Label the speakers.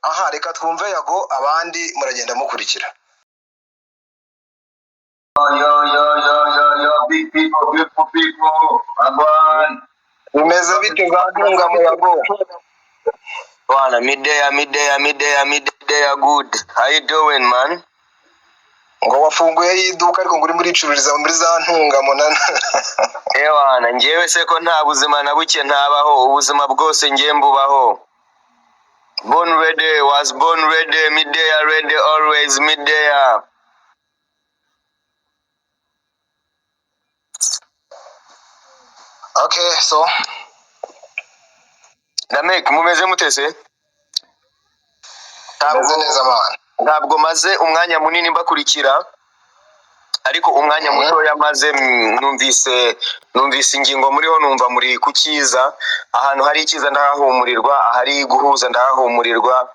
Speaker 1: aha reka twumve Yago abandi muragenda mukurikira.
Speaker 2: Yo, big people, beautiful people. Abang.
Speaker 1: Bimeze bite za ntungamo Yago?
Speaker 2: Bwana, midday, good. How you doing, man?
Speaker 1: Ngo wafunguye iduka ariko ngo uri muri icururiza muri za ntungamo
Speaker 2: Bwana, njyewe se ko nta buzima na buke ntabaho, ubuzima bwose njye mbubaho. Was born ready, midday ready, always midday.
Speaker 1: Okay, so
Speaker 2: Namek, mumeze mutese?
Speaker 1: meze neza man.
Speaker 2: Ntabwo maze umwanya munini mbakurikira, ariko umwanya muto yamaze numvise ingingo muriho, numva muri kukiza. Ahantu hari ikiza ndahahumurirwa, ahari guhuza ndahahumurirwa.